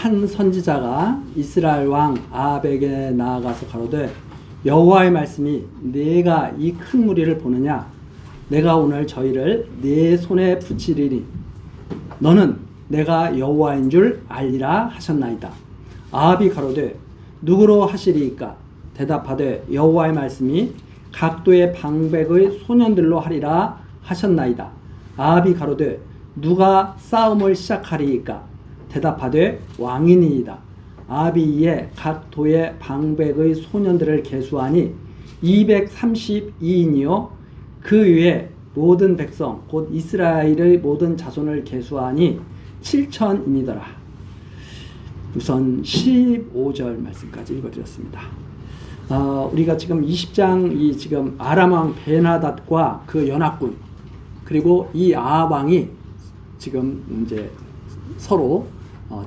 한 선지자가 이스라엘 왕 아합에게 나아가서 가로되 여호와의 말씀이 네가 이 큰 무리를 보느냐 내가 오늘 저희를 네 손에 붙이리니 너는 내가 여호와인 줄 알리라 하셨나이다. 아합이 가로되 누구로 하시리이까? 대답하되 여호와의 말씀이 각도의 방백의 소년들로 하리라 하셨나이다. 아합이 가로되 누가 싸움을 시작하리이까? 대답하되 왕이니이다. 아합이 이에 각 도의 방백의 소년들을 계수하니 232인이요 그 외에 모든 백성 곧 이스라엘의 모든 자손을 계수하니 7천이니더라. 우선 15절 말씀까지 읽어드렸습니다. 우리가 지금 20장 이 지금 아람 왕 베나닷과 그 연합군 그리고 이 아합 왕이 지금 이제 서로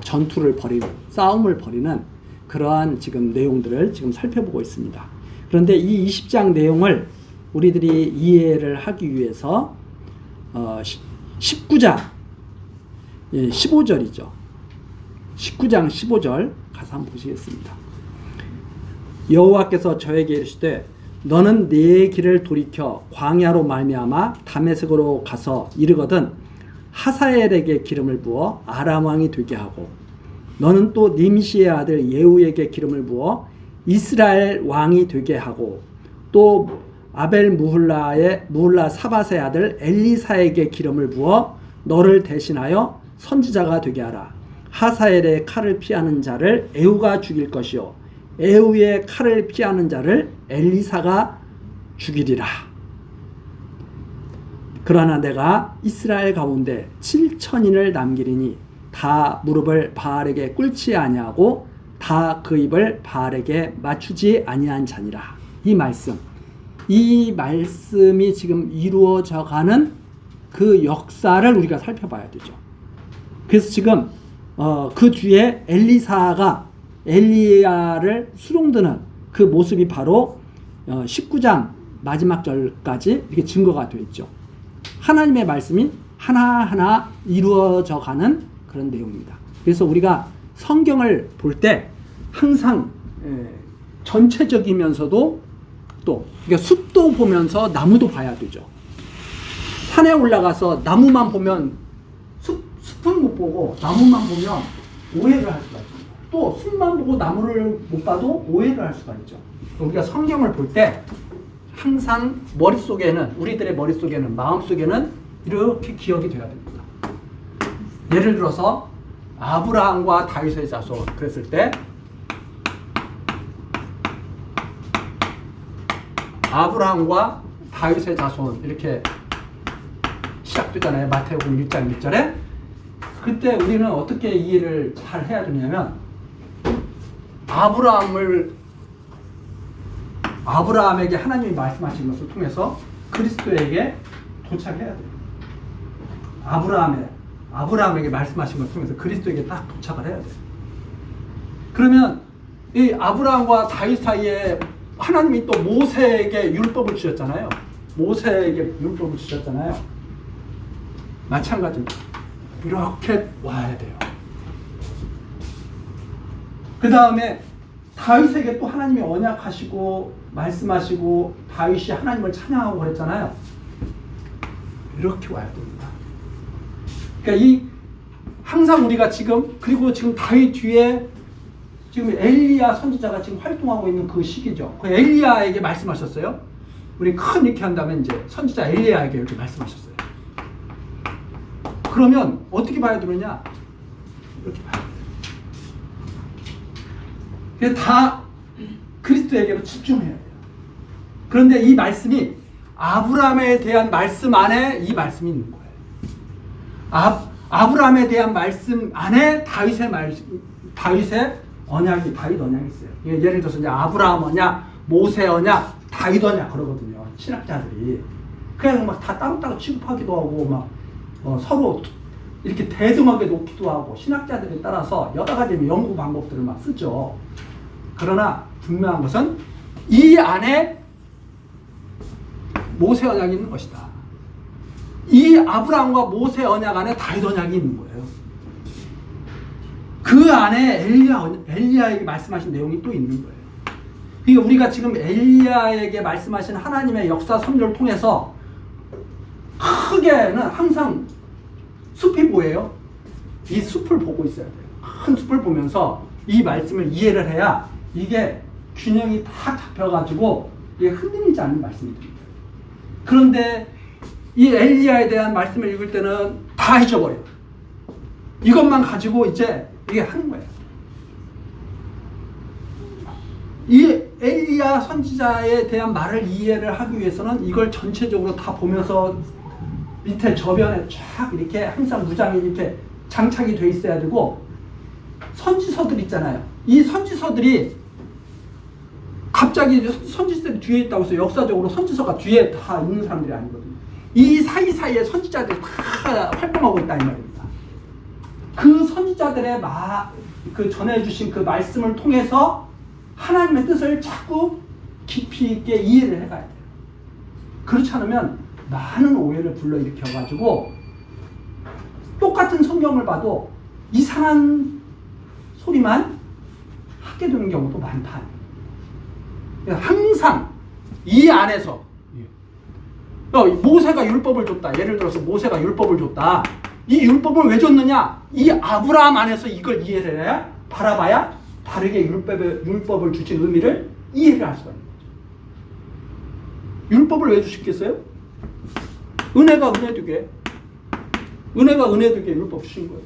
전투를 벌이는 싸움을 벌이는 그러한 지금 내용들을 지금 살펴보고 있습니다. 그런데 이 20장 내용을 우리들이 이해를 하기 위해서 19장 15절이죠. 19장 15절 가서 한번 보시겠습니다. 여호와께서 저에게 이르시되 너는 네 길을 돌이켜 광야로 말미암아 다메섹으로 가서 이르거든 하사엘에게 기름을 부어 아람 왕이 되게 하고 너는 또 님시의 아들 예후에게 기름을 부어 이스라엘 왕이 되게 하고 또 아벨 무훌라 사밧의 아들 엘리사에게 기름을 부어 너를 대신하여 선지자가 되게 하라. 하사엘의 칼을 피하는 자를 에후가 죽일 것이요 에후의 칼을 피하는 자를 엘리사가 죽이리라. 그러나 내가 이스라엘 가운데 7천인을 남기리니 다 무릎을 바알에게 꿇지 아니하고 다 그 입을 바알에게 맞추지 아니한 자니라. 이 말씀이 지금 이루어져 가는 그 역사를 우리가 살펴봐야 되죠. 그래서 지금 그 뒤에 엘리사가 엘리야를 수종드는 그 모습이 바로 19장 마지막 절까지 이렇게 증거가 되어 있죠. 하나님의 말씀이 하나하나 이루어져 가는 그런 내용입니다. 그래서 우리가 성경을 볼 때 항상 전체적이면서도 또 그러니까 숲도 보면서 나무도 봐야 되죠. 산에 올라가서 나무만 보면 숲은 못 보고 나무만 보면 오해를 할 수가 있습니다. 또 숲만 보고 나무를 못 봐도 오해를 할 수가 있죠. 우리가 성경을 볼 때 항상 머릿속에는 우리들의 머릿속에는 마음속에는 이렇게 기억이 돼야 됩니다. 예를 들어서 아브라함과 다윗의 자손 그랬을 때 아브라함과 다윗의 자손 이렇게 시작되잖아요. 마태복음 1장 1절에 그때 우리는 어떻게 이해를 잘 해야 되냐면 아브라함에게 하나님이 말씀하신 것을 통해서 그리스도에게 도착해야 돼요. 아브라함에게 말씀하신 것을 통해서 그리스도에게 딱 도착을 해야 돼요. 그러면 이 아브라함과 다윗 사이에 하나님이 또 모세에게 율법을 주셨잖아요. 마찬가지입니다. 이렇게 와야 돼요. 그 다음에 다윗에게 또 하나님이 언약하시고 말씀하시고 다윗이 하나님을 찬양하고 그랬잖아요. 이렇게 와야 됩니다. 그러니까 항상 우리가 그리고 지금 다윗 뒤에 지금 엘리야 선지자가 지금 활동하고 있는 그 시기죠. 그 엘리야에게 말씀하셨어요. 우리 큰 이렇게 한다면 이제 선지자 엘리야에게 이렇게 말씀하셨어요. 그러면 어떻게 봐야 되느냐? 이렇게 봐야 돼요. 그래서 다 그리스도에게로 집중해야 돼요. 그런데 이 말씀이 아브라함에 대한 말씀 안에 이 말씀이 있는 거예요. 아브라함에 대한 말씀 안에 다윗 언약이 있어요. 예를 들어서 이제 아브라함 언약, 모세 언약, 다윗 언약 그러거든요. 신학자들이 그냥 막 다 따로따로 취급하기도 하고 막 서로 이렇게 대등하게 놓기도 하고 신학자들에 따라서 여러 가지 연구 방법들을 막 쓰죠. 그러나 분명한 것은 이 안에 모세 언약이 있는 것이다. 이 아브라함과 모세 언약 안에 다윗 언약이 있는 거예요. 그 안에 엘리야에게 말씀하신 내용이 또 있는 거예요. 그러니까 우리가 지금 엘리야에게 말씀하신 하나님의 역사 섭리를 통해서 크게는 항상 숲이 보여요. 이 숲을 보고 있어야 돼요. 큰 숲을 보면서 이 말씀을 이해를 해야 이게 균형이 다 잡혀가지고 이게 흔들리지 않는 말씀이 됩니다. 그런데 이 엘리야에 대한 말씀을 읽을 때는 다 잊어버려요. 이것만 가지고 이제 이게 하는 거예요. 이 엘리야 선지자에 대한 말을 이해를 하기 위해서는 이걸 전체적으로 다 보면서 밑에 저변에 쫙 이렇게 항상 무장이 이렇게 장착이 돼 있어야 되고, 선지서들 있잖아요. 이 선지서들이 갑자기 선지서들이 뒤에 있다고 해서 역사적으로 선지서가 뒤에 다 있는 사람들이 아니거든요. 이 사이사이에 선지자들이 다 활동하고 있다 이 말입니다. 그 선지자들의 그 전해주신 그 말씀을 통해서 하나님의 뜻을 자꾸 깊이 있게 이해를 해가야 돼요. 그렇지 않으면 많은 오해를 불러일으켜가지고 똑같은 성경을 봐도 이상한 소리만 하게 되는 경우도 많다. 항상 이 안에서 모세가 율법을 줬다. 예를 들어서 모세가 율법을 줬다. 이 율법을 왜 줬느냐? 이 아브라함 안에서 이걸 이해를 해야, 바라봐야 바르게 율법을 주신 의미를 이해를 할 수가 있는 거죠. 율법을 왜 주시겠어요? 은혜가 은혜 되게, 은혜가 은혜 되게 율법 주신 거예요.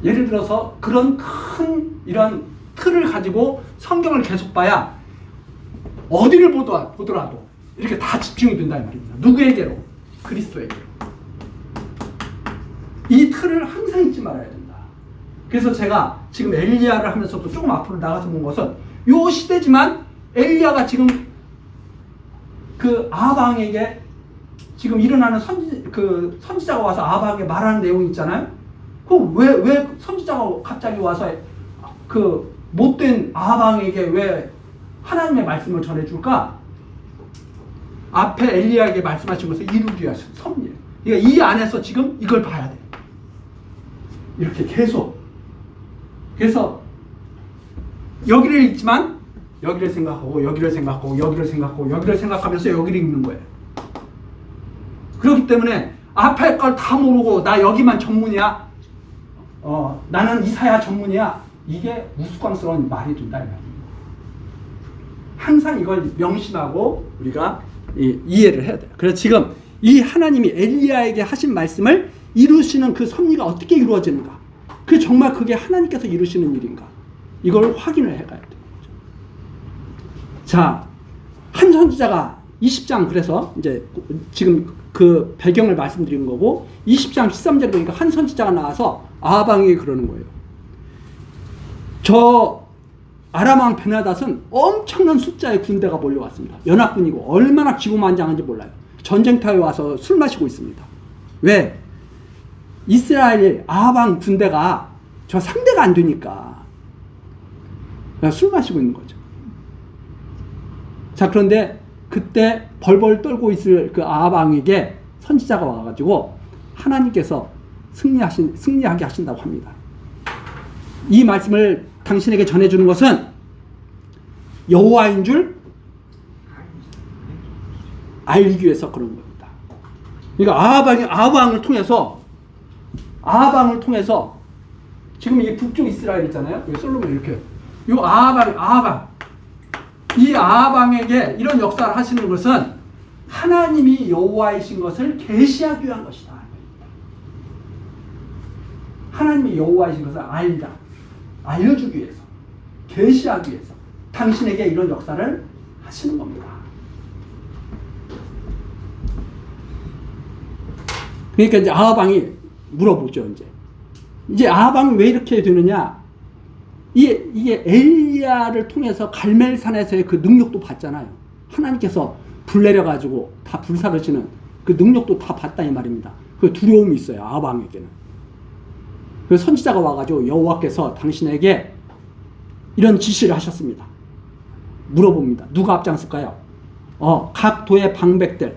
예를 들어서 그런 큰 이런 틀을 가지고 성경을 계속 봐야 어디를 보더라도 이렇게 다 집중이 된다 이 말입니다. 누구에게로? 그리스도에게로. 이 틀을 항상 잊지 말아야 된다. 그래서 제가 지금 엘리야를 하면서도 조금 앞으로 나가서 본 것은 요 시대지만 엘리야가 지금 그 아방에게 지금 일어나는 선지자가 와서 아방에게 말하는 내용이 있잖아요. 왜 선지자가 갑자기 와서 그 못된 아방에게 왜 하나님의 말씀을 전해줄까? 앞에 엘리야에게 말씀하신 것을 이루기 위해서 섭리예요. 그러니까 이 안에서 지금 이걸 봐야 돼. 이렇게 계속. 그래서 여기를 읽지만 여기를 생각하고 여기를 생각하고 여기를 생각하고 여기를 생각하면서 여기를 읽는 거예요. 그렇기 때문에 앞에 걸 다 모르고 나 여기만 전문이야. 나는 이사야 전문이야. 이게 우스꽝스러운 말이 된다 이 말이에요. 항상 이걸 명심하고 우리가 이해를 해야 돼요. 그래서 지금 이 하나님이 엘리야에게 하신 말씀을 이루시는 그 섭리가 어떻게 이루어지는가? 정말 그게 하나님께서 이루시는 일인가? 이걸 확인을 해가야 돼요. 자, 한 선지자가 20장, 그래서 이제 지금 그 배경을 말씀드린 거고, 20장 13절에 보니까 한 선지자가 나와서 아방에게 그러는 거예요. 저 아람 왕 베나닷은 엄청난 숫자의 군대가 몰려왔습니다. 연합군이고 얼마나 기고만장한지 몰라요. 전쟁터에 와서 술 마시고 있습니다. 왜? 이스라엘 아방 군대가 저 상대가 안 되니까 술 마시고 있는 거죠. 자, 그런데 그때 벌벌 떨고 있을 그 아방에게 선지자가 와가지고 하나님께서 승리하게 하신다고 합니다. 이 말씀을 당신에게 전해주는 것은 여호와인 줄 알기 위해서 그런 겁니다. 그러니까 아방을 통해서 지금 이 북쪽 이스라엘 있잖아요. 솔로몬 이렇게 이 아방에게 이런 역사를 하시는 것은 하나님이 여호와이신 것을 계시하기 위한 것이다. 하나님이 여호와이신 것을 알려주기 위해서, 계시하기 위해서 당신에게 이런 역사를 하시는 겁니다. 그러니까 이제 아방이 물어보죠. 이제 아방이 왜 이렇게 되느냐? 이게 엘리야를 통해서 갈멜산에서의 그 능력도 봤잖아요. 하나님께서 불 내려가지고 다 불사르시는 그 능력도 다 봤다 이 말입니다. 그 두려움이 있어요, 아방에게는. 그 선지자가 와가지고 여호와께서 당신에게 이런 지시를 하셨습니다. 물어봅니다. 누가 앞장설까요? 각 도의 방백들,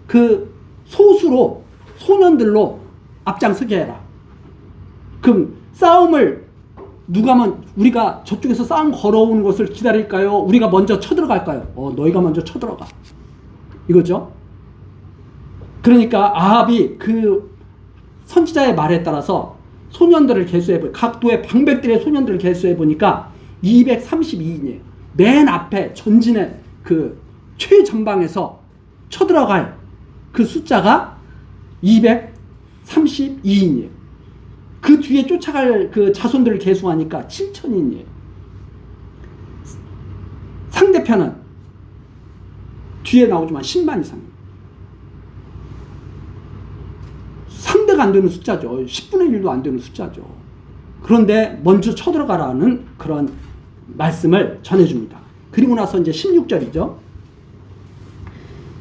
그 소년들로 앞장서게 해라. 그럼 싸움을 우리가 저쪽에서 싸움 걸어오는 것을 기다릴까요? 우리가 먼저 쳐들어갈까요? 너희가 먼저 쳐들어가. 이거죠. 그러니까 아합이 그 선지자의 말에 따라서 소년들을 각 도의 방백들의 소년들을 계수해 보니까 232인이에요. 맨 앞에 전진의 그 최전방에서 쳐들어갈 그 숫자가 232인이에요. 그 뒤에 쫓아갈 그 자손들을 계수하니까 7,000인이에요. 상대편은 뒤에 나오지만 10만 이상. 상대가 안 되는 숫자죠. 10분의 1도 안 되는 숫자죠. 그런데 먼저 쳐들어가라는 그런 말씀을 전해줍니다. 그리고 나서 이제 16절이죠.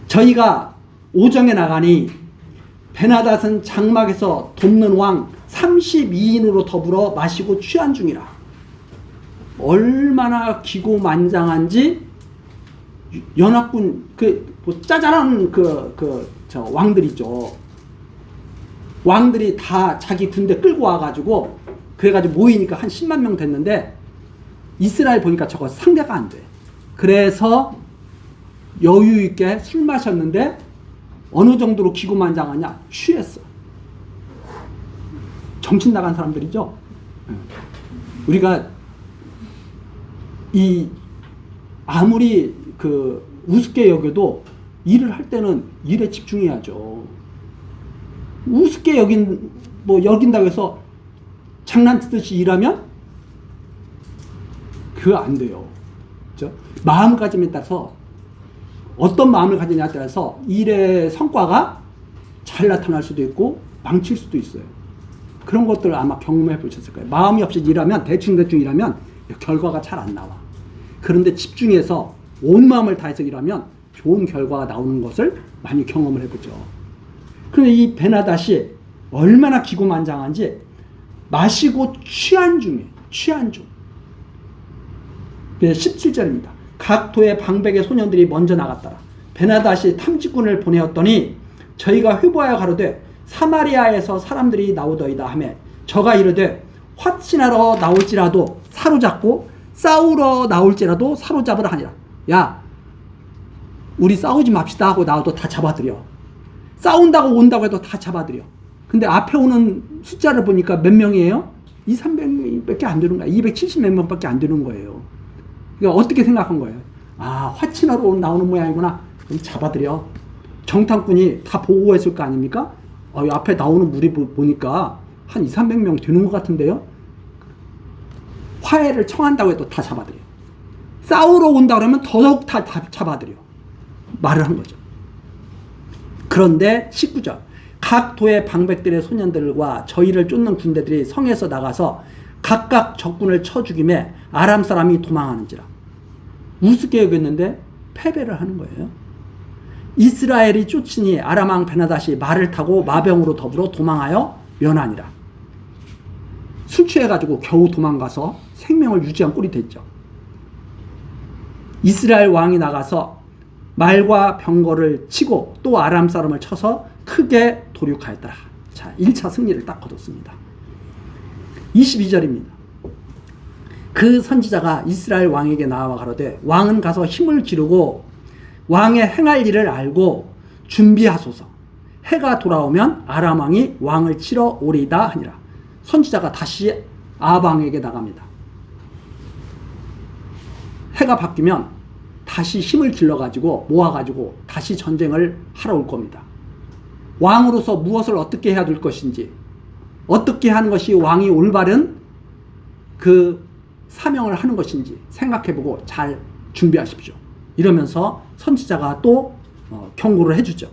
저희가 오정에 나가니 베나닷은 장막에서 돕는 왕 32인으로 더불어 마시고 취한 중이라. 얼마나 기고만장한지 연합군 뭐 짜잘한 저 왕들이죠. 왕들이 다 자기 군대 끌고 와가지고 그래가지고 모이니까 한 10만 명 됐는데 이스라엘 보니까 저거 상대가 안 돼. 그래서 여유 있게 술 마셨는데 어느 정도로 기고만장하냐? 취했어. 정신 나간 사람들이죠. 우리가 아무리 우습게 여겨도 일을 할 때는 일에 집중해야죠. 우습게 여긴다고 해서 장난치듯이 일하면 그거 안 돼요. 그렇죠? 마음가짐에 따라서 어떤 마음을 가지냐에 따라서 일의 성과가 잘 나타날 수도 있고 망칠 수도 있어요. 그런 것들을 아마 경험해 보셨을 거예요. 마음이 없이 일하면 대충 일하면 결과가 잘 안 나와. 그런데 집중해서 온 마음을 다해서 일하면 좋은 결과가 나오는 것을 많이 경험을 해보죠. 그런데 이 베나닷이 얼마나 기고만장한지 마시고 취한 중이에요. 취한 중. 17절입니다. 각 도의 방백의 소년들이 먼저 나갔더라. 베나닷이 탐지꾼을 보내었더니 저희가 회보하여 가로되 사마리아에서 사람들이 나오더이다 하매 저가 이르되 화친하러 나올지라도 사로잡고 싸우러 나올지라도 사로잡으라 하니라. 야, 우리 싸우지 맙시다 하고 나와도 다 잡아들여. 싸운다고 온다고 해도 다 잡아들여. 근데 앞에 오는 숫자를 보니까 몇 명이에요? 200~300명밖에 안 되는 거야. 270몇 명밖에 안 되는 거예요. 그러니까 어떻게 생각한 거예요? 아, 화친하러 나오는 모양이구나. 그럼 잡아들여. 정탐꾼이 다 보고했을 거 아닙니까? 앞에 나오는 무리 보니까 한 200~300명 되는 것 같은데요? 화해를 청한다고 해도 다 잡아들여. 싸우러 온다 그러면 더더욱 다 잡아들여. 말을 한 거죠. 그런데 19절. 각 도의 방백들의 소년들과 저희를 쫓는 군대들이 성에서 나가서 각각 적군을 쳐 죽임에 아람 사람이 도망하는지라. 우습게 여겼는데 패배를 하는 거예요. 이스라엘이 쫓으니 아람 왕 베나닷이 말을 타고 마병으로 더불어 도망하여 면하니라. 술 취해가지고 겨우 도망가서 생명을 유지한 꼴이 됐죠. 이스라엘 왕이 나가서 말과 병거를 치고 또 아람 사람을 쳐서 크게 도륙하였더라. 자, 1차 승리를 딱 거뒀습니다. 22절입니다. 그 선지자가 이스라엘 왕에게 나와 가로되 왕은 가서 힘을 기르고 왕의 행할 일을 알고 준비하소서. 해가 돌아오면 아람 왕이 왕을 치러 오리이다 하니라. 선지자가 다시 아합 왕에게 나갑니다. 해가 바뀌면 다시 힘을 길러가지고 모아가지고 다시 전쟁을 하러 올 겁니다. 왕으로서 무엇을 어떻게 해야 될 것인지, 어떻게 하는 것이 왕이 올바른 그 사명을 하는 것인지 생각해보고 잘 준비하십시오. 이러면서 선지자가 또 경고를 해주죠.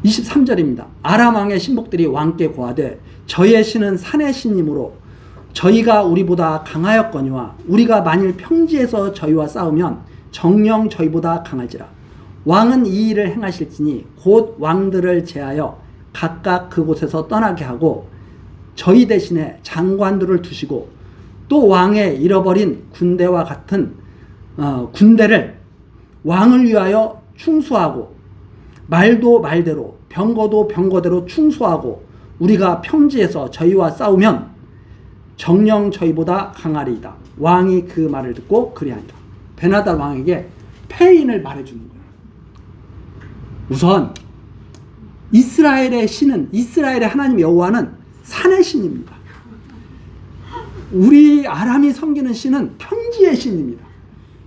23절입니다. 아람 왕의 신복들이 왕께 고하되 저의 신은 산의 신이므로 저희가 우리보다 강하였거니와 우리가 만일 평지에서 저희와 싸우면 정녕 저희보다 강할지라. 왕은 이 일을 행하실지니 곧 왕들을 제하여 각각 그곳에서 떠나게 하고 저희 대신에 장관들을 두시고 또 왕의 잃어버린 군대와 같은 군대를 왕을 위하여 충수하고 말도 말대로 병거도 병거대로 충수하고 우리가 평지에서 저희와 싸우면 정령 저희보다 강하리이다. 왕이 그 말을 듣고 그리하니라. 베나다 왕에게 패인을 말해주는 거예요. 우선 이스라엘의 신은, 이스라엘의 하나님 여호와는 산의 신입니다. 우리 아람이 섬기는 신은 평지의 신입니다.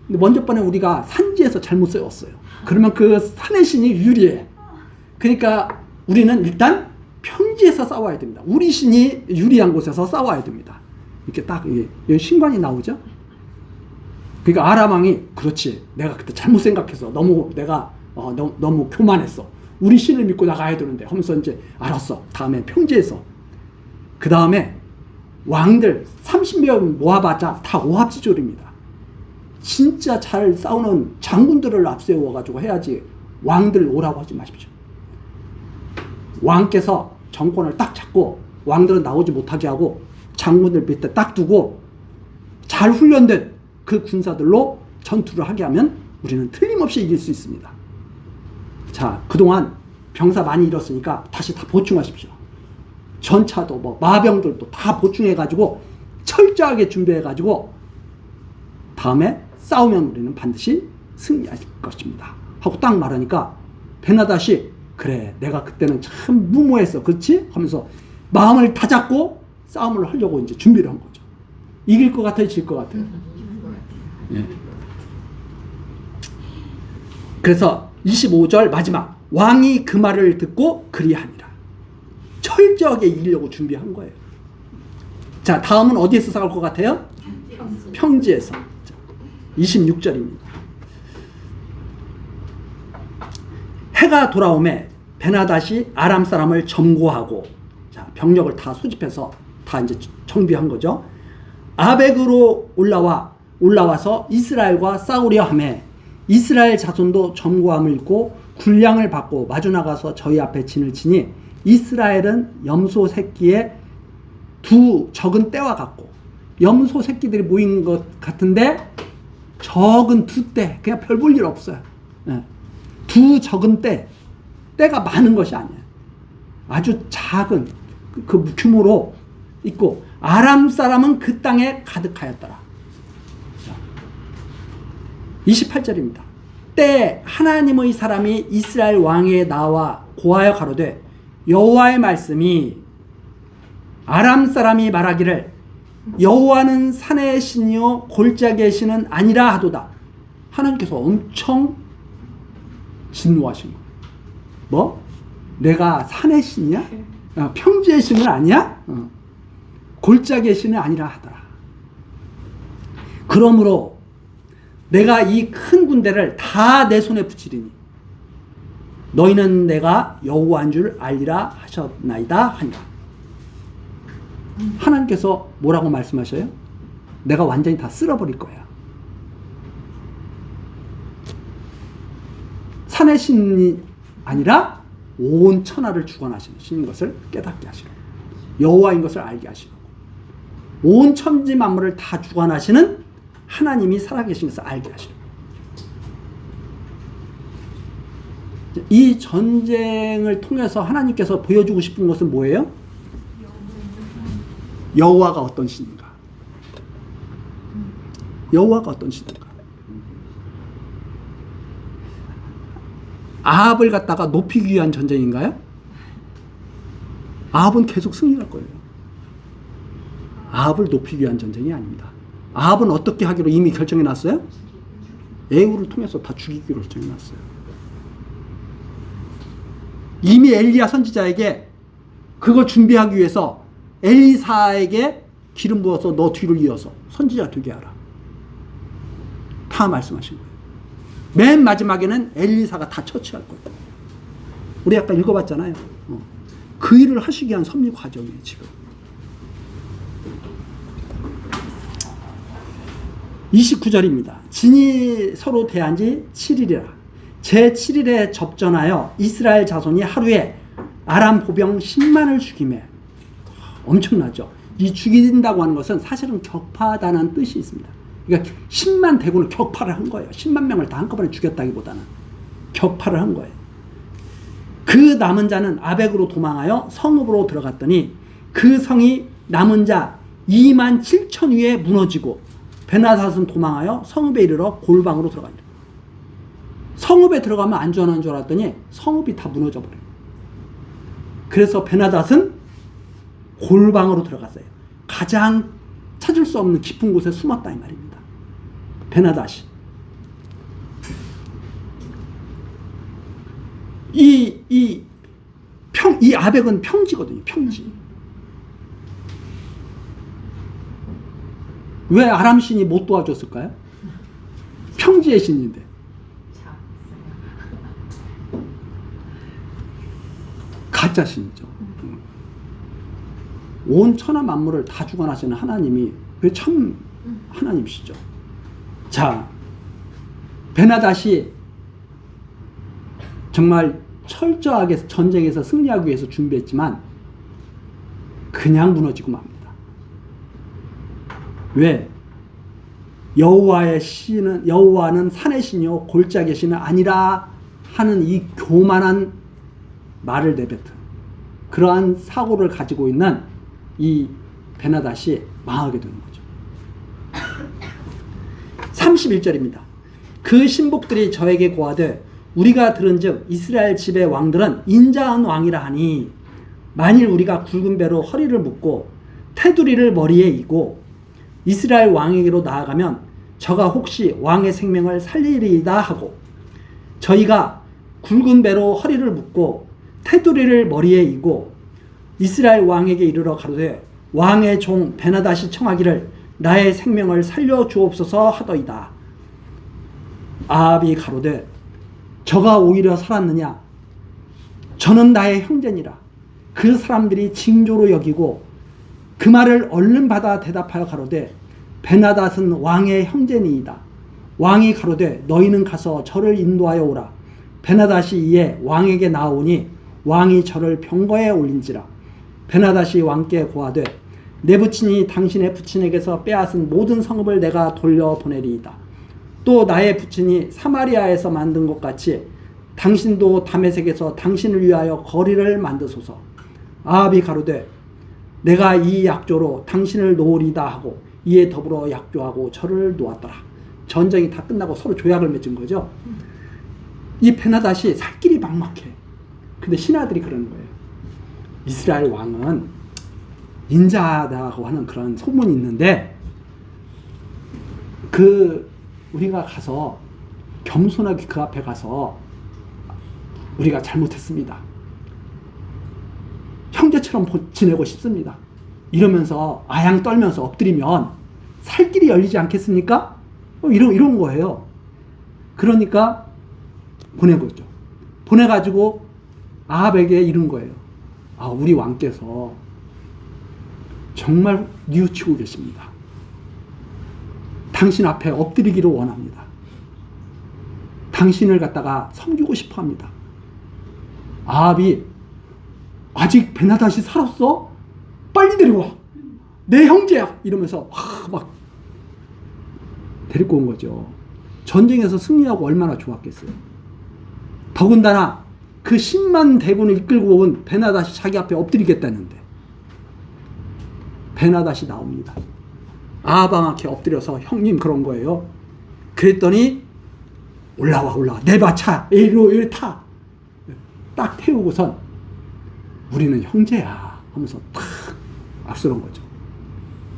근데 먼저 번에 우리가 산지에서 잘못 세웠어요. 그러면 그 산의 신이 유리해. 그러니까 우리는 일단 평지에서 싸워야 됩니다. 우리 신이 유리한 곳에서 싸워야 됩니다. 이렇게 딱 여기 신관이 나오죠. 그러니까 아람 왕이 그렇지, 내가 그때 잘못 생각해서 내가 너무 교만했어. 우리 신을 믿고 나가야 되는데 하면서 이제 알았어. 다음에 평지에서, 그 다음에 왕들 30명 모아봤자 다 오합지졸입니다. 진짜 잘 싸우는 장군들을 앞세워가지고 해야지 왕들 오라고 하지 마십시오. 왕께서 정권을 딱 잡고 왕들은 나오지 못하게 하고 장군들 밑에 딱 두고 잘 훈련된 그 군사들로 전투를 하게 하면 우리는 틀림없이 이길 수 있습니다. 자, 그동안 병사 많이 잃었으니까 다시 다 보충하십시오. 전차도 뭐 마병들도 다 보충해가지고 철저하게 준비해가지고 다음에 싸우면 우리는 반드시 승리할 것입니다 하고 딱 말하니까 베나닷이 그래, 내가 그때는 참 무모했어, 그렇지? 하면서 마음을 다잡고 싸움을 하려고 이제 준비를 한 거죠. 이길 것 같아요, 질 것 같아요? 예. 그래서 25절 마지막, 왕이 그 말을 듣고 그리하니라. 철저하게 이기려고 준비한 거예요. 자, 다음은 어디에서 싸울 것 같아요? 평지에서. 26절입니다. 해가 돌아오매 베나닷이 아람 사람을 점거하고, 자, 병력을 다 소집해서 다 이제 정비한 거죠. 아벡으로 올라와서 이스라엘과 싸우려 하매 이스라엘 자손도 점거함을 입고 군량을 받고 마주 나가서 저희 앞에 진을 치니 이스라엘은 염소 새끼의 두 적은 떼와 같고, 염소 새끼들이 모인 것 같은데 적은 두 떼, 그냥 별 볼 일 없어요. 네. 두 적은 떼가 많은 것이 아니에요. 아주 작은 그 규모로 있고, 아람 사람은 그 땅에 가득하였더라. 28절입니다. 때 하나님의 사람이 이스라엘 왕에게 나와 고하여 가로되 여호와의 말씀이 아람 사람이 말하기를 여호와는 산의 신이요 골짜기의 신은 아니라 하도다. 하나님께서 엄청 진노하신 거예요. 뭐? 내가 산의 신이야? 평지의 신은 아니야? 골짜기의 신은 아니라 하더라. 그러므로 내가 이 큰 군대를 다 내 손에 붙이리니 너희는 내가 여호와인 줄 알리라 하셨나이다 하니라. 하나님께서 뭐라고 말씀하셔요? 내가 완전히 다 쓸어버릴 거야. 산의 신이 아니라 온 천하를 주관하시는 신인 것을 깨닫게 하시고, 여호와인 것을 알게 하시고, 온 천지 만물을 다 주관하시는 하나님이 살아계신 것을 알게 하시고, 이 전쟁을 통해서 하나님께서 보여주고 싶은 것은 뭐예요? 여호와가 어떤 신인가? 여호와가 어떤 신인가? 아합을 갖다가 높이기 위한 전쟁인가요? 아합은 계속 승리할 거예요. 아합을 높이기 위한 전쟁이 아닙니다. 아합은 어떻게 하기로 이미 결정해 놨어요? 예후를 통해서 다 죽이기로 결정해 놨어요. 이미 엘리야 선지자에게 그걸 준비하기 위해서 엘리사에게 기름 부어서 너 뒤를 이어서 선지자 되게 하라. 다 말씀하신 거예요. 맨 마지막에는 엘리사가 다 처치할 거예요. 우리 아까 읽어봤잖아요. 그 일을 하시기 위한 섭리 과정이에요, 지금. 29절입니다. 진이 서로 대한 지 7일이라. 제 7일에 접전하여 이스라엘 자손이 하루에 아람 보병 10만을 죽이매. 엄청나죠. 이 죽인다고 하는 것은 사실은 격파하다는 뜻이 있습니다. 그러니까 10만 대군을 격파를 한 거예요. 10만 명을 다 한꺼번에 죽였다기보다는 격파를 한 거예요. 그 남은 자는 아벡으로 도망하여 성읍으로 들어갔더니 그 성이 남은 자 2만 7천 위에 무너지고 베나닷은 도망하여 성읍에 이르러 골방으로 들어가니라. 성읍에 들어가면 안전한 줄 알았더니 성읍이 다 무너져 버려요. 그래서 베나닷은 골방으로 들어갔어요. 가장 찾을 수 없는 깊은 곳에 숨었다 이 말입니다. 베나닷이. 이 아벡은 평지거든요. 평지. 왜 아람 신이 못 도와줬을까요? 평지의 신인데. 가짜 신이죠. 온 천하 만물을 다 주관하시는 하나님이 참 하나님이시죠. 자, 베나닷이 정말 철저하게 전쟁에서 승리하기 위해서 준비했지만 그냥 무너지고 맙니다. 왜? 여호와는 산의 신이요 골짜기의 신은 아니라 하는 이 교만한 말을 내뱉은 그러한 사고를 가지고 있는 이 베나닷이 망하게 되는 거죠. 31절입니다. 그 신복들이 저에게 고하되 우리가 들은즉 이스라엘 집의 왕들은 인자한 왕이라 하니 만일 우리가 굵은 배로 허리를 묶고 테두리를 머리에 이고 이스라엘 왕에게로 나아가면 저가 혹시 왕의 생명을 살리리이다 하고 저희가 굵은 배로 허리를 묶고 테두리를 머리에 이고 이스라엘 왕에게 이르러 가로되 왕의 종 베나닷이 청하기를 나의 생명을 살려 주옵소서 하더이다. 아합이 가로되 저가 오히려 살았느냐? 저는 나의 형제니라. 그 사람들이 징조로 여기고 그 말을 얼른 받아 대답하여 가로되 베나닷은 왕의 형제니이다. 왕이 가로되 너희는 가서 저를 인도하여 오라. 베나닷이 이에 왕에게 나오니 왕이 저를 병거에 올린지라. 베나닷이 왕께 고하되 내 부친이 당신의 부친에게서 빼앗은 모든 성읍을 내가 돌려보내리이다. 또 나의 부친이 사마리아에서 만든 것 같이 당신도 다메섹에서 당신을 위하여 거리를 만드소서. 아합이 가로되 내가 이 약조로 당신을 놓으리다 하고 이에 더불어 약조하고 저를 놓았더라. 전쟁이 다 끝나고 서로 조약을 맺은 거죠. 이 베나닷이 살 길이 막막해. 근데 신하들이 그러는 거예요. 이스라엘 왕은 인자하다고 하는 그런 소문이 있는데 우리가 가서 겸손하게 그 앞에 가서 우리가 잘못했습니다. 형제처럼 지내고 싶습니다. 이러면서 아양 떨면서 엎드리면 살 길이 열리지 않겠습니까? 이런 거예요. 그러니까 보내거죠. 보내가지고 아합에게 이른 거예요. 우리 왕께서 정말 뉘우치고 계십니다. 당신 앞에 엎드리기를 원합니다. 당신을 갖다가 섬기고 싶어 합니다. 아합이 아직 베나닷이 살았어? 빨리 데리고 와. 내 형제야. 이러면서 막 데리고 온 거죠. 전쟁에서 승리하고 얼마나 좋았겠어요. 더군다나 그 10만 대군을 이끌고 온 베나닷이 자기 앞에 엎드리겠다는데 베나닷이 나옵니다. 아합왕한테 엎드려서 형님 그런 거예요. 그랬더니 올라와 내봐 차 이리 타. 딱 태우고선 우리는 형제야 하면서 탁 앞서는 거죠.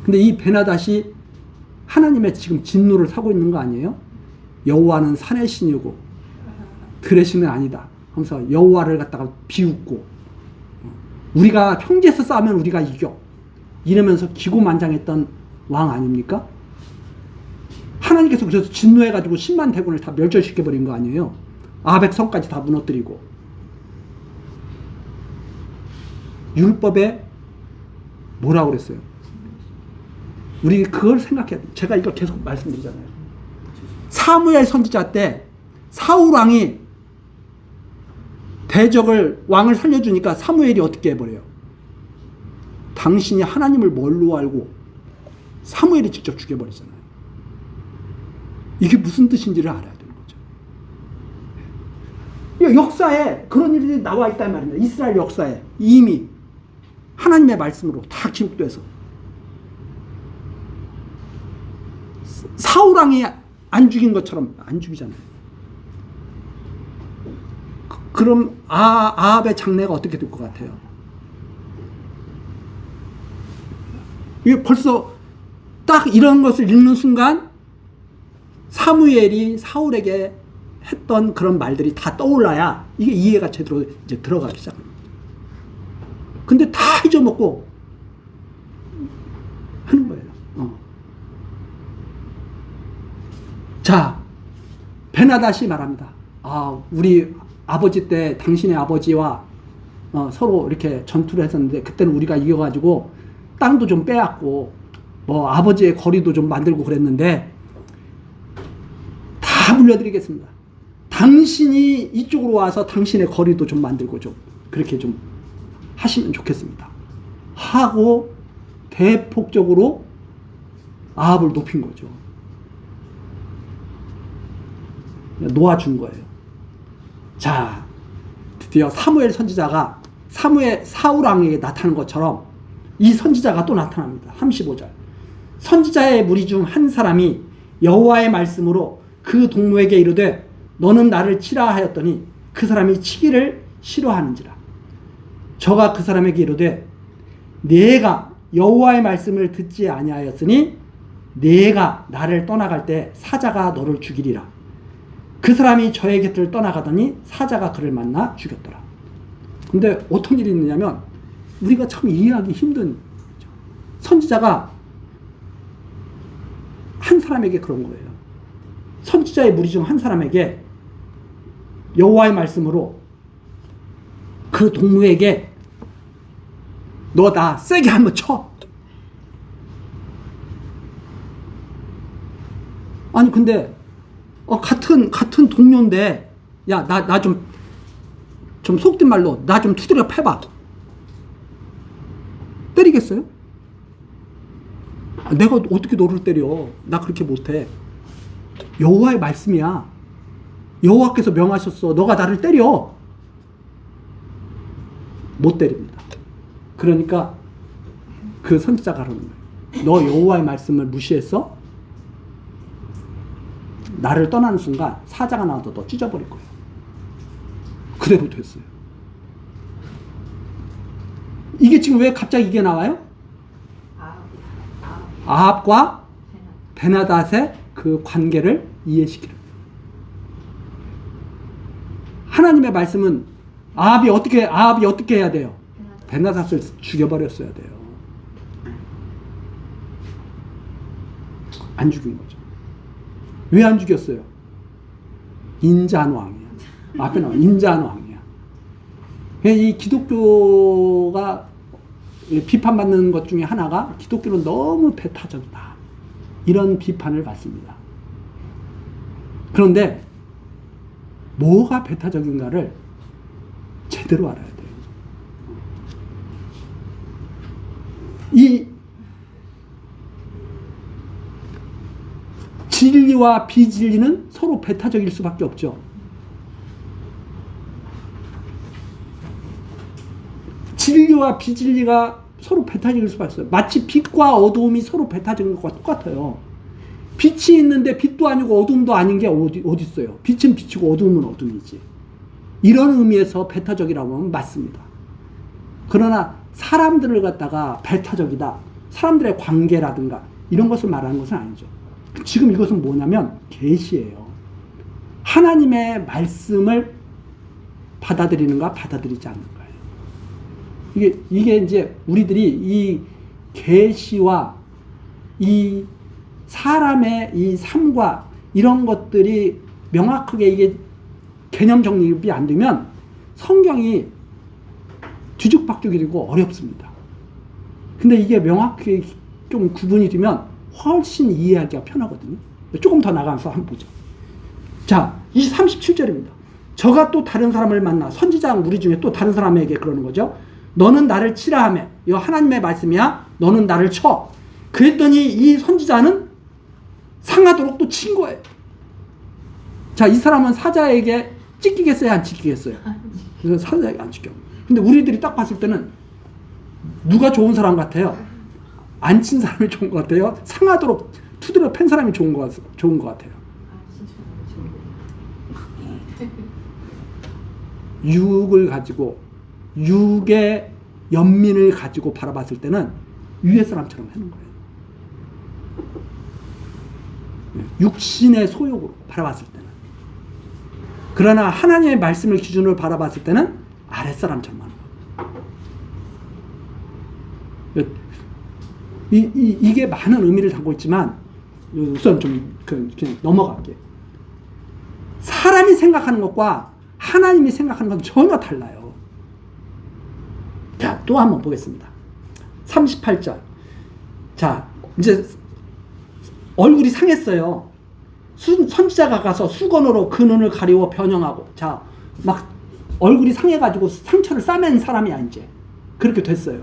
근데 이 베나닷이 하나님의 지금 진노를 사고 있는 거 아니에요? 여호와는 산의 신이고 들의 신은 아니다 하면서 여호와를 갖다가 비웃고 우리가 형제에서 싸우면 우리가 이겨 이러면서 기고만장했던 왕 아닙니까? 하나님께서 그래서 진노해가지고 10만 대군을 다 멸절시켜버린 거 아니에요? 아벡 성까지 다 무너뜨리고. 율법에 뭐라고 그랬어요? 우리 그걸 생각해야 돼요. 제가 이걸 계속 말씀드리잖아요. 사무엘 선지자 때 사울 왕이 대적을 왕을 살려주니까 사무엘이 어떻게 해버려요? 당신이 하나님을 뭘로 알고 사무엘이 직접 죽여버리잖아요. 이게 무슨 뜻인지를 알아야 되는 거죠. 이 역사에 그런 일이 나와 있단 말입니다. 이스라엘 역사에 이미 하나님의 말씀으로 다 기록돼서 사울왕이 안 죽인 것처럼 안 죽이잖아요. 그럼 아합의 장래가 어떻게 될 것 같아요? 이게 벌써 딱 이런 것을 읽는 순간 사무엘이 사울에게 했던 그런 말들이 다 떠올라야 이게 이해가 제대로 이제 들어가기 시작합니다. 근데 다 잊어먹고 하는 거예요. 자, 베나닷이 말합니다. 우리 아버지 때 당신의 아버지와 서로 이렇게 전투를 했었는데 그때는 우리가 이겨가지고 땅도 좀 빼앗고 뭐 아버지의 거리도 좀 만들고 그랬는데 다 물려드리겠습니다. 당신이 이쪽으로 와서 당신의 거리도 좀 만들고 좀 그렇게 좀 하시면 좋겠습니다. 하고 대폭적으로 아합을 높인 거죠. 놓아준 거예요. 자, 드디어 사무엘 선지자가 사울 왕에게 나타난 것처럼 이 선지자가 또 나타납니다. 35절. 선지자의 무리 중 한 사람이 여호와의 말씀으로 그 동무에게 이르되 너는 나를 치라 하였더니 그 사람이 치기를 싫어하는지라. 저가 그 사람에게 이르되 내가 여호와의 말씀을 듣지 아니하였으니 내가 나를 떠나갈 때 사자가 너를 죽이리라. 그 사람이 저의 곁을 떠나가더니 사자가 그를 만나 죽였더라. 근데 어떤 일이 있느냐면 우리가 참 이해하기 힘든 선지자가 한 사람에게 그런 거예요. 선지자의 무리 중 한 사람에게 여호와의 말씀으로 그 동무에게 너 나 세게 한번 쳐. 아니 근데 같은 동료인데 야 나 좀 속된 말로 나 좀 두드려 패봐. 때리겠어요? 내가 어떻게 너를 때려? 나 그렇게 못해. 여호와의 말씀이야. 여호와께서 명하셨어. 너가 나를 때려. 못 때립니다. 그러니까 그 선지자가 그러는 거예요. 너 여호와의 말씀을 무시했어? 나를 떠나는 순간 사자가 나와서 너 찢어버릴 거예요. 그대로 됐어요. 이게 지금 왜 갑자기 이게 나와요? 아합과 베나닷의 그 관계를 이해시키는. 하나님의 말씀은 아합이 어떻게 해야 돼요? 베나닷을 죽여버렸어야 돼요. 안 죽인 거죠. 왜 안 죽였어요? 인자한 왕이야. 앞에 나와 인자한 왕이야. 이 기독교가 비판받는 것 중에 하나가 기독교는 너무 배타적이다. 이런 비판을 받습니다. 그런데 뭐가 배타적인가를 제대로 알아야 돼요. 이 진리와 비진리는 서로 배타적일 수밖에 없죠. 진리와 비진리가 서로 배타적일 수밖에 없어요. 마치 빛과 어두움이 서로 배타적인 것과 똑같아요. 빛이 있는데 빛도 아니고 어둠도 아닌 게 어디 있어요. 빛은 빛이고 어둠은 어둠이지. 이런 의미에서 배타적이라고 하면 맞습니다. 그러나 사람들을 갖다가 배타적이다. 사람들의 관계라든가 이런 것을 말하는 것은 아니죠. 지금 이것은 뭐냐면 계시예요. 하나님의 말씀을 받아들이는가 받아들이지 않는가예요. 이게 이제 우리들이 이 계시와 이 사람의 이 삶과 이런 것들이 명확하게 이게 개념 정립이 안 되면 성경이 뒤죽박죽이고 어렵습니다. 근데 이게 명확히 좀 구분이 되면 훨씬 이해하기가 편하거든요. 조금 더 나가서 한번 보죠. 자, 37절입니다. 저가 또 다른 사람을 만나 선지자 무리 중에 또 다른 사람에게 그러는 거죠. 너는 나를 치라 하며 이거 하나님의 말씀이야. 너는 나를 쳐. 그랬더니 이 선지자는 상하도록 또 친 거예요. 자, 이 사람은 사자에게 찍히겠어요, 안 찍히겠어요? 그래서 사자에게 안 찍혀. 근데 우리들이 딱 봤을 때는 누가 좋은 사람 같아요? 안 친 사람이 좋은 것 같아요? 상하도록 투드려 팬 사람이 좋은 것 같아요. 육을 가지고, 육의 연민을 가지고 바라봤을 때는 위의 사람처럼 하는 거예요. 육신의 소욕으로 바라봤을 때는. 그러나 하나님의 말씀을 기준으로 바라봤을 때는 아랫사람처럼 하는 거예요. 이게 많은 의미를 담고 있지만 우선 좀 그냥 넘어갈게요. 사람이 생각하는 것과 하나님이 생각하는 건 전혀 달라요. 자, 또 한번 보겠습니다. 38절. 자, 이제 얼굴이 상했어요. 선지자가 가서 수건으로 그 눈을 가리워 변형하고, 자, 막 얼굴이 상해가지고 상처를 싸맨 사람이야, 이제. 그렇게 됐어요.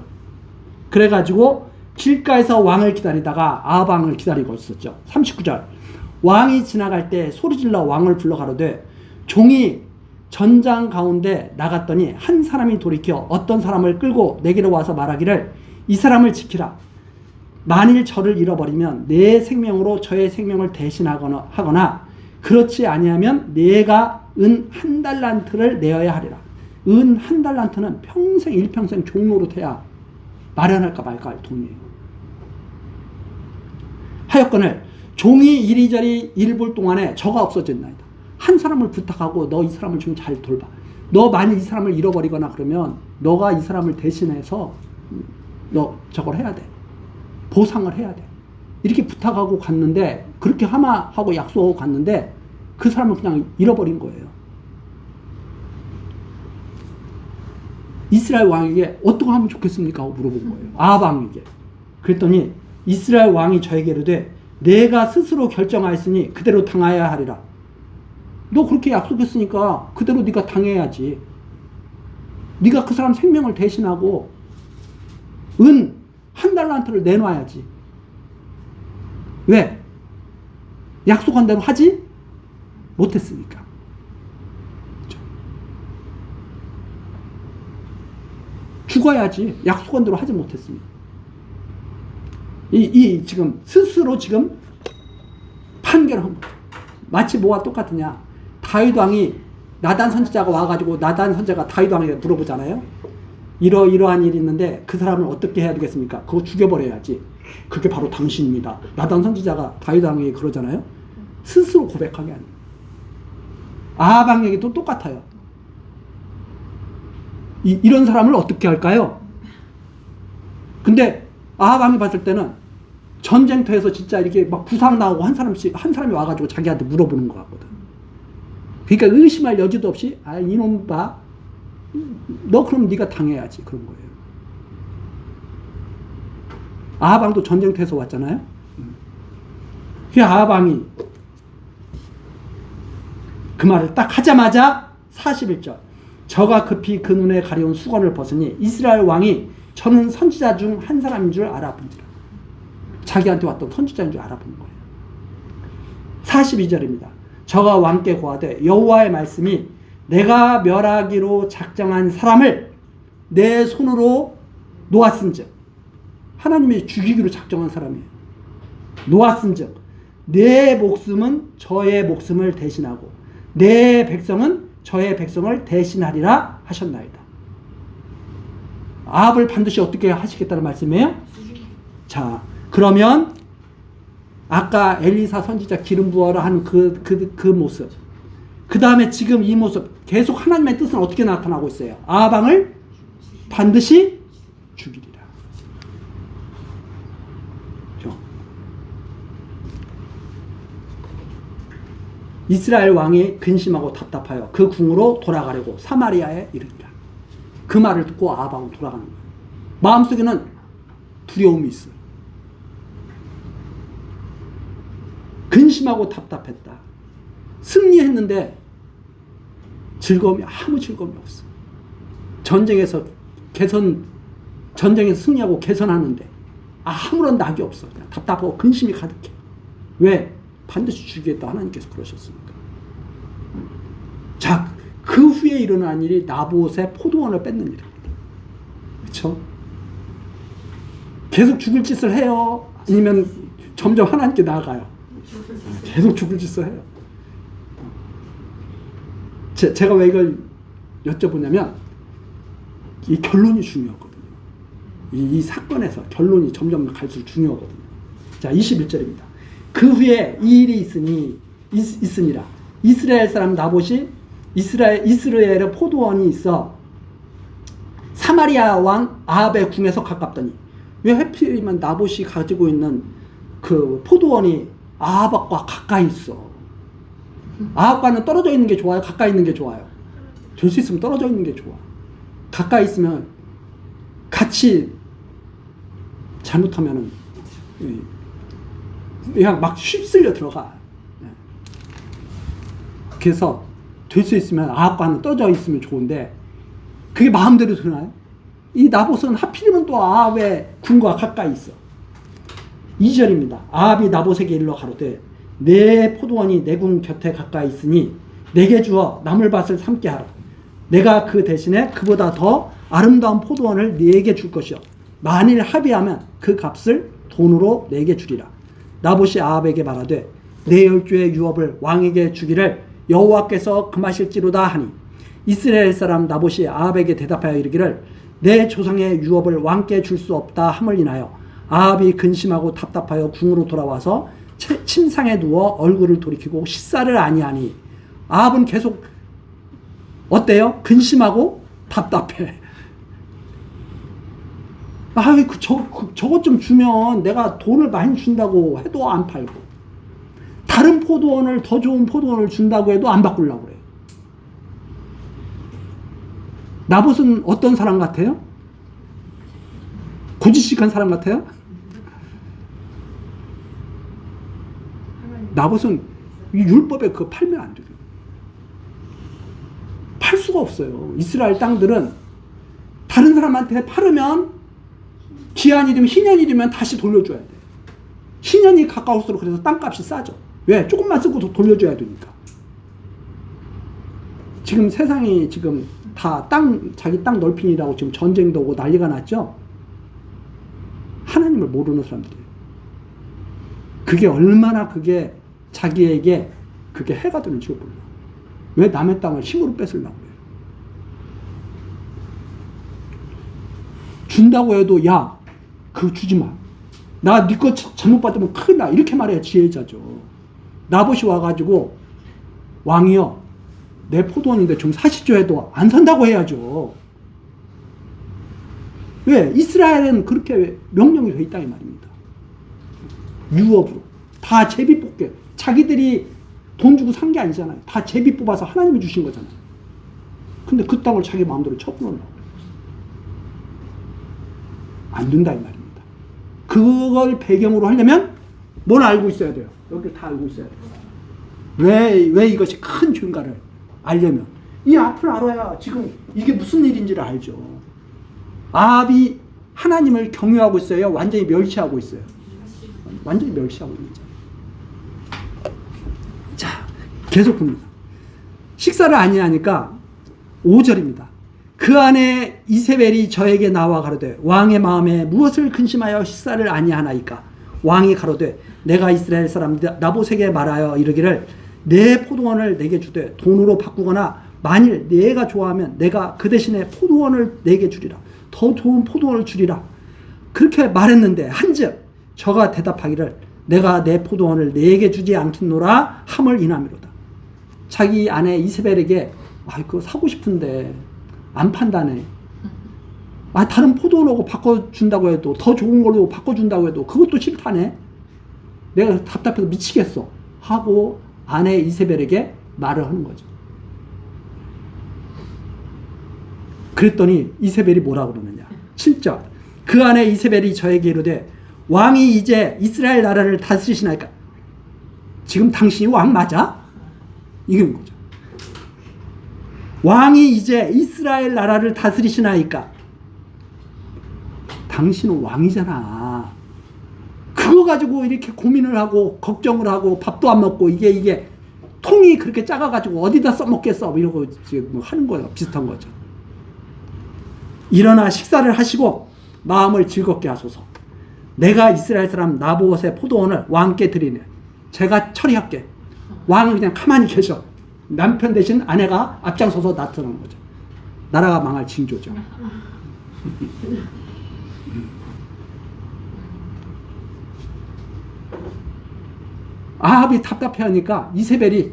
그래가지고 길가에서 왕을 기다리다가 아방을 기다리고 있었죠. 39절. 왕이 지나갈 때 소리질러 왕을 불러 가로되, 종이 전장 가운데 나갔더니 한 사람이 돌이켜 어떤 사람을 끌고 내게로 와서 말하기를, 이 사람을 지키라. 만일 저를 잃어버리면 내 생명으로 저의 생명을 대신하거나 그렇지 아니하면 내가 은 1달란트를 내어야 하리라. 은 1달란트는 평생 일평생 종로로 돼야 마련할까 말까 할 돈이에요. 하여건을 종이 이리저리 일 볼 동안에 저가 없어졌나이다. 한 사람을 부탁하고 너 이 사람을 좀 잘 돌봐. 너 만일 이 사람을 잃어버리거나 그러면 너가 이 사람을 대신해서 너 저걸 해야 돼. 보상을 해야 돼. 이렇게 부탁하고 갔는데, 그렇게 하고 약속하고 갔는데 그 사람을 그냥 잃어버린 거예요. 이스라엘 왕에게 어떻게 하면 좋겠습니까? 하고 물어본 거예요. 아합 왕에게. 그랬더니 이스라엘 왕이 저에게 이르되, 내가 스스로 결정하였으니 그대로 당하여야 하리라. 너 그렇게 약속했으니까 그대로 네가 당해야지. 네가 그 사람 생명을 대신하고 은 1달란트를 내놔야지. 왜? 약속한 대로 하지 못했으니까. 죽어야지. 약속한 대로 하지 못했으니까. 지금 스스로 지금 판결을 한 거예요. 마치 뭐와 똑같으냐? 다윗 왕이 나단 선지자가 와가지고 나단 선지자가 다윗 왕에게 물어보잖아요. 이러한 일이 있는데 그 사람을 어떻게 해야 되겠습니까? 그거 죽여버려야지. 그게 바로 당신입니다. 나단 선지자가 다윗 왕에게 그러잖아요. 스스로 고백하게 하는. 아합 왕에게도 똑같아요. 이런 사람을 어떻게 할까요? 근데 아합 왕이 봤을 때는 전쟁터에서 진짜 이렇게 막 부상 나오고 한 사람이 와가지고 자기한테 물어보는 것 같거든. 그러니까 의심할 여지도 없이, 아, 이놈 봐. 너 그럼 네가 당해야지. 그런 거예요. 아합 왕도 전쟁터에서 왔잖아요. 그 아합 왕이 그 말을 딱 하자마자 41절. 저가 급히 그 눈에 가려운 수건을 벗으니 이스라엘 왕이 저는 선지자 중 한 사람인 줄 알아본지라. 자기한테 왔던 선지자인 줄 알아본 거예요. 42절입니다. 저가 왕께 고하되, 여호와의 말씀이 내가 멸하기로 작정한 사람을 내 손으로 놓았은즉, 하나님이 죽이기로 작정한 사람이에요. 놓았은즉 내 목숨은 저의 목숨을 대신하고 내 백성은 저의 백성을 대신하리라 하셨나이다. 아합을 반드시 어떻게 하시겠다는 말씀이에요? 자, 그러면 아까 엘리사 선지자 기름 부어라 하는 그 모습, 그 다음에 지금 이 모습, 계속 하나님의 뜻은 어떻게 나타나고 있어요? 아합 왕을 반드시 죽이리라. 이스라엘 왕이 근심하고 답답하여 그 궁으로 돌아가려고 사마리아에 이른다. 그 말을 듣고 아합 왕은 돌아가는 거예요. 마음속에는 두려움이 있어요. 근심하고 답답했다. 승리했는데 아무 즐거움이 없어. 전쟁에서 승리하고 개선하는데 아무런 낙이 없어. 그냥 답답하고 근심이 가득해. 왜? 반드시 죽이겠다 하나님께서 그러셨으니까. 자, 그 후에 일어난 일이 나봇의 포도원을 뺏는 일입니다. 그렇죠? 계속 죽을 짓을 해요? 아니면 점점 하나님께 나아가요? 계속 죽을 짓을 해요. 제가 왜 이걸 여쭤보냐면 이 결론이 중요하거든요. 이 사건에서 결론이 점점 갈수록 중요하거든요. 자, 21절입니다. 그 후에 이 일이 있으니라. 이스라엘 사람 나봇이 이스라엘의 포도원이 있어 사마리아 왕 아합의 궁에서 가깝더니, 왜 하필이면 나봇이 가지고 있는 그 포도원이 아합과 가까이 있어? 아합과는 떨어져 있는 게 좋아요? 가까이 있는 게 좋아요? 될 수 있으면 떨어져 있는 게 좋아. 가까이 있으면 같이 잘못하면은 그냥 막 휩쓸려 들어가. 그래서 될 수 있으면 아합과는 떨어져 있으면 좋은데 그게 마음대로 되나요? 이 나봇은 하필이면 또 아합의 궁과 가까이 있어. 2절입니다. 아합이 나봇에게 일러 가로되 내 포도원이 내 궁 곁에 가까이 있으니 내게 주어 나물밭을 삼게 하라. 내가 그 대신에 그보다 더 아름다운 포도원을 네게 줄 것이요 만일 합의하면 그 값을 돈으로 내게 주리라. 나봇이 아합에게 말하되 내 열조의 유업을 왕에게 주기를 여호와께서 금하실지로다 하니, 이스라엘 사람 나봇이 아합에게 대답하여 이르기를 내 조상의 유업을 왕께 줄 수 없다 함을 인하여 아합이 근심하고 답답하여 궁으로 돌아와서 침상에 누워 얼굴을 돌이키고 식사를 아니하니. 아합은 계속 어때요? 근심하고 답답해. 저것 좀 주면 내가 돈을 많이 준다고 해도 안 팔고, 다른 포도원을, 더 좋은 포도원을 준다고 해도 안 바꾸려고 그래요. 나봇은 어떤 사람 같아요? 고지식한 사람 같아요? 나봇은 율법에 그거 팔면 안 돼요. 팔 수가 없어요. 이스라엘 땅들은 다른 사람한테 팔으면 기한이 되면, 희년이 되면 다시 돌려줘야 돼. 희년이 가까울수록 그래서 땅값이 싸죠. 왜? 조금만 쓰고 돌려줘야 되니까. 지금 세상이 지금 다 자기 땅 넓힌이라고 지금 전쟁도 오고 난리가 났죠? 하나님을 모르는 사람들이에요. 그게 얼마나 그게 자기에게 그게 해가 되는지 몰라. 왜 남의 땅을 힘으로 뺏으려고 그래요? 준다고 해도 야, 그거 주지 마. 나 네 거 잘못 받으면 큰일 나. 이렇게 말해야 지혜자죠. 나봇이 와가지고 왕이여 내 포도원인데 좀 사시죠 해도 안 산다고 해야죠. 왜? 이스라엘은 그렇게 명령이 돼 있다 이 말입니다. 유업으로 다 제비 뽑게. 자기들이 돈 주고 산 게 아니잖아요. 다 제비 뽑아서 하나님이 주신 거잖아요. 근데 그 땅을 자기 마음대로 쳐부으려고 안 된다 이 말입니다. 그걸 배경으로 하려면 뭘 알고 있어야 돼요? 여기 다 알고 있어야 돼요. 왜 이것이 큰 죄인가를 알려면 이 앞을 알아야 지금 이게 무슨 일인지를 알죠. 아합이 하나님을 경외하고 있어요? 완전히 멸시하고 있어요? 완전히 멸시하고 있는 거죠. 자, 계속 봅니다. 식사를 아니하니까 5절입니다. 그 안에 이세벨이 저에게 나와 가로되 왕의 마음에 무엇을 근심하여 식사를 아니하나이까. 왕이 가로되 내가 이스라엘 사람 나봇에게 말하여 이르기를 내 포도원을 내게 주되 돈으로 바꾸거나 만일 내가 좋아하면 내가 그 대신에 포도원을 내게 주리라. 더 좋은 포도원을 주리라. 그렇게 말했는데 한즉 저가 대답하기를 내가 내 포도원을 내게 주지 않겠노라 함을 인함이로다. 자기 아내 이세벨에게 그거 사고 싶은데 안 판다네. 다른 포도원하고 바꿔준다고 해도, 더 좋은 걸로 바꿔준다고 해도 그것도 싫다네. 내가 답답해서 미치겠어 하고 아내 이세벨에게 말을 하는 거죠. 그랬더니 이세벨이 뭐라고 그러느냐. 7절. 그 안에 이세벨이 저에게 이르되 왕이 이제 이스라엘 나라를 다스리시나이까. 지금 당신이 왕 맞아? 이건 거죠. 왕이 이제 이스라엘 나라를 다스리시나이까. 당신은 왕이잖아. 그거 가지고 이렇게 고민을 하고 걱정을 하고 밥도 안 먹고 이게 통이 그렇게 작아가지고 어디다 써먹겠어 이러고 지금 뭐 하는 거예요. 비슷한 거죠. 일어나 식사를 하시고 마음을 즐겁게 하소서. 내가 이스라엘 사람 나봇의 포도원을 왕께 드리네. 제가 처리할게. 왕은 그냥 가만히 계셔. 남편 대신 아내가 앞장서서 나타나는 거죠. 나라가 망할 징조죠. 아합이 답답해하니까 이세벨이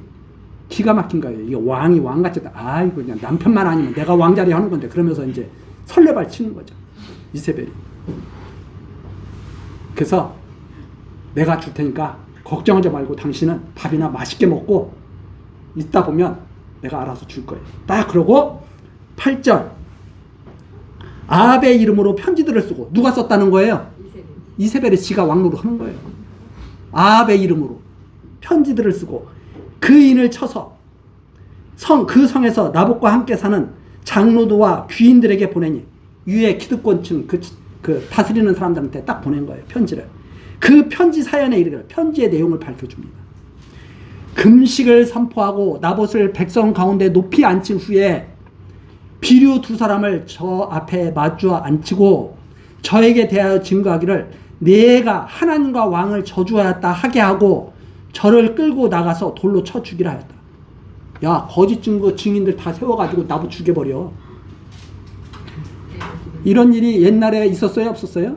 기가 막힌 거예요. 이게 왕이 왕같이 이거 그냥 남편만 아니면 내가 왕자리 하는 건데 그러면서 이제 설레발 치는 거죠. 이세벨이. 그래서 내가 줄 테니까 걱정하지 말고 당신은 밥이나 맛있게 먹고 있다 보면 내가 알아서 줄 거예요. 딱 그러고 8절 아합의 이름으로 편지들을 쓰고 누가 썼다는 거예요? 이세벨이 지가 왕노릇 하는 거예요. 아합의 이름으로 편지들을 쓰고 그인을 쳐서 그 성에서 나봇과 함께 사는 장로도와 귀인들에게 보내니 위에 기득권층 그 다스리는 사람들한테 딱 보낸 거예요. 편지를. 그 편지 사연에 이르기를 편지의 내용을 밝혀줍니다. 금식을 선포하고 나봇을 백성 가운데 높이 앉힌 후에 비류 두 사람을 저 앞에 마주 앉히고 저에게 대하여 증거하기를 내가 하나님과 왕을 저주하였다 하게 하고 저를 끌고 나가서 돌로 쳐 죽이라 하였다. 야, 거짓 증거 증인들 다 세워가지고 나봇 죽여버려. 이런 일이 옛날에 있었어요? 없었어요?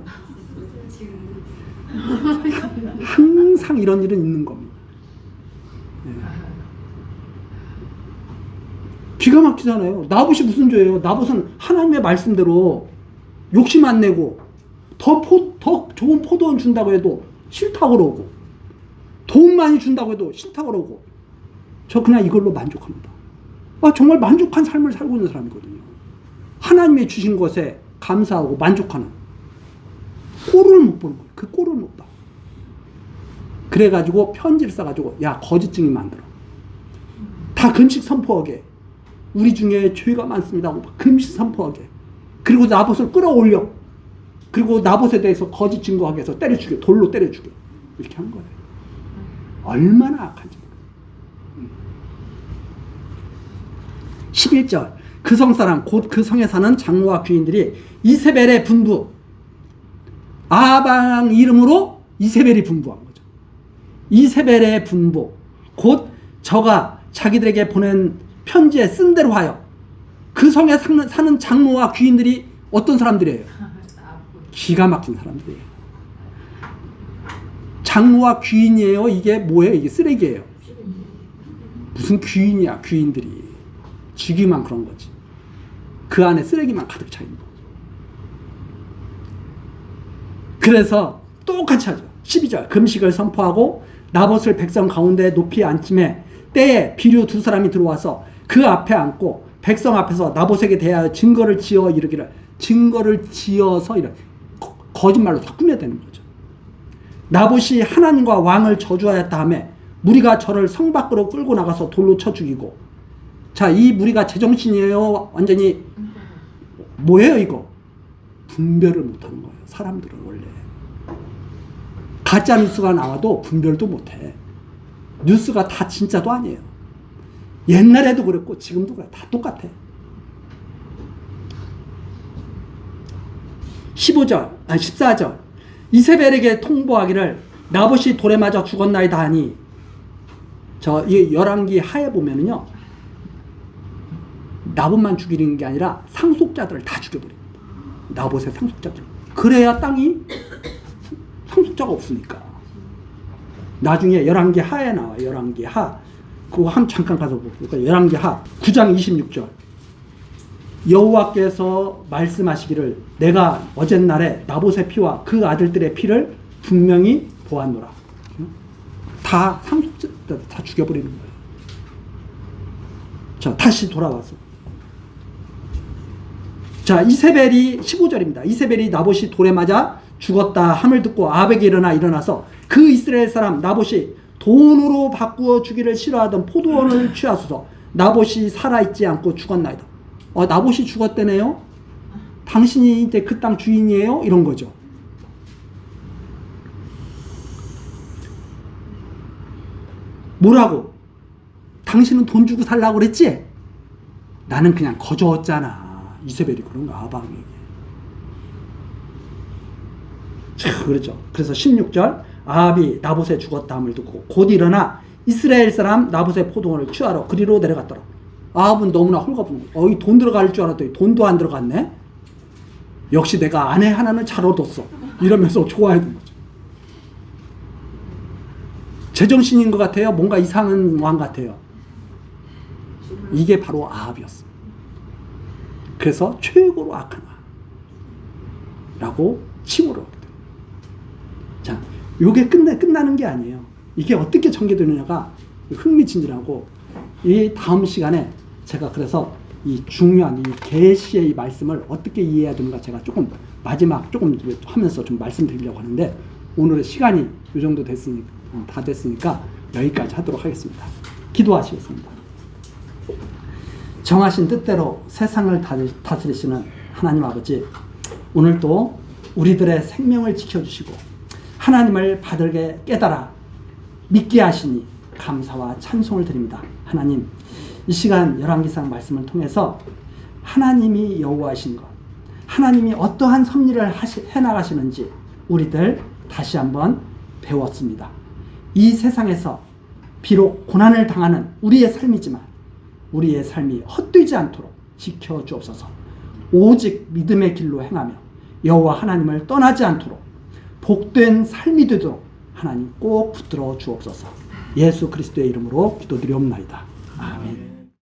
항상 이런 일은 있는 겁니다. 기가 막히잖아요. 나봇이 무슨 죄예요? 나봇은 하나님의 말씀대로 욕심 안 내고 더 좋은 포도원 준다고 해도 싫다고 그러고 돈 많이 준다고 해도 싫다고 그러고 저 그냥 이걸로 만족합니다. 정말 만족한 삶을 살고 있는 사람이거든요. 하나님의 주신 것에 감사하고 만족하는 꼴을 못 보는 거예요. 그 꼴을 못 봐. 그래가지고 편지를 써가지고 야 거짓 증인 만들어. 다 금식 선포하게. 우리 중에 죄가 많습니다 하고 금식 선포하게. 그리고 나봇을 끌어올려. 그리고 나봇에 대해서 거짓 증거하게 해서 때려 죽여. 돌로 때려 죽여. 이렇게 한 거예요. 얼마나 악한지. 11절 그 성사람 곧 그 성에 사는 장로와 귀인들이 이세벨의 분부 아방 이름으로 이세벨이 분부한 거죠. 이세벨의 분부 곧 저가 자기들에게 보낸 편지에 쓴 대로 하여 그 성에 사는 장로와 귀인들이 어떤 사람들이에요? 기가 막힌 사람들이에요. 장로와 귀인이에요? 이게 뭐예요? 이게 쓰레기예요. 무슨 귀인이야 귀인들이. 쥐기만 그런 거지. 그 안에 쓰레기만 가득 차 있는 거지. 그래서 똑같이 하죠. 12절 금식을 선포하고 나봇을 백성 가운데 높이 앉힘에 때에 비류 두 사람이 들어와서 그 앞에 앉고 백성 앞에서 나봇에게 대하여 증거를 지어 이르기를 증거를 지어서 거짓말로 다 꾸며대는 거죠. 나봇이 하나님과 왕을 저주하였다 하며 무리가 저를 성 밖으로 끌고 나가서 돌로 쳐 죽이고 자, 이 무리가 제정신이에요? 완전히 뭐예요 이거? 분별을 못하는 거예요. 사람들은 원래 가짜 뉴스가 나와도 분별도 못해. 뉴스가 다 진짜도 아니에요. 옛날에도 그랬고 지금도 그래. 다 똑같아. 14절 이세벨에게 통보하기를 나봇이 돌에 맞아 죽었나이다 하니 이 열왕기 하에 보면은요 나봇만 죽이는 게 아니라 상속자들을 다 죽여버립니다. 나봇의 상속자들. 그래야 땅이 상속자가 없으니까. 나중에 열왕기 하에 나와. 열왕기 하. 그거 잠깐 가서 보니까 열왕기 하 9장 26절. 여호와께서 말씀하시기를 내가 어젯날에 나봇의 피와 그 아들들의 피를 분명히 보았노라. 다 상속자들 다 죽여버리는 거예요. 자, 다시 돌아와서. 자, 이세벨이 15절입니다. 이세벨이 나봇이 돌에 맞아 죽었다 함을 듣고 아합에게 일어나서 그 이스라엘 사람 나봇이 돈으로 바꾸어 주기를 싫어하던 포도원을 취하소서. 나봇이 살아있지 않고 죽었나이다. 나봇이 죽었대네요. 당신이 이제 그 땅 주인이에요? 이런 거죠. 뭐라고? 당신은 돈 주고 살라고 그랬지? 나는 그냥 거저었잖아. 이세벨이 그런가 아방에게. 참 그렇죠. 그래서 16절 아합이 나봇의 죽었다 함을 듣고 곧 일어나 이스라엘 사람 나봇의 포도원을 취하러 그리로 내려갔더라. 아합은 너무나 홀가분. 이 돈 들어갈 줄 알았더니 돈도 안 들어갔네. 역시 내가 아내 하나는 잘 얻었어. 이러면서 좋아했던 거죠. 제정신인 것 같아요. 뭔가 이상한 왕 같아요. 이게 바로 아합이었어. 그래서 최고로 악한 왕이라고 칭호를 얻게 돼요. 자, 요게 끝나는 게 아니에요. 이게 어떻게 전개되느냐가 흥미진진하고, 이 다음 시간에 제가 그래서 이 중요한 이 계시의 이 말씀을 어떻게 이해해야 되는가 제가 조금 마지막 조금 하면서 좀 말씀드리려고 하는데, 오늘의 시간이 이 정도 다 됐으니까 여기까지 하도록 하겠습니다. 기도하시겠습니다. 정하신 뜻대로 세상을 다스리시는 하나님 아버지, 오늘도 우리들의 생명을 지켜주시고 하나님을 바르게 깨달아 믿게 하시니 감사와 찬송을 드립니다. 하나님, 이 시간 열왕기상 말씀을 통해서 하나님이 여호와이신 것, 하나님이 어떠한 섭리를 해나가시는지 우리들 다시 한번 배웠습니다. 이 세상에서 비록 고난을 당하는 우리의 삶이지만 우리의 삶이 헛되지 않도록 지켜주옵소서. 오직 믿음의 길로 행하며 여호와 하나님을 떠나지 않도록 복된 삶이 되도록 하나님 꼭 붙들어 주옵소서. 예수 그리스도의 이름으로 기도드리옵나이다. 아멘.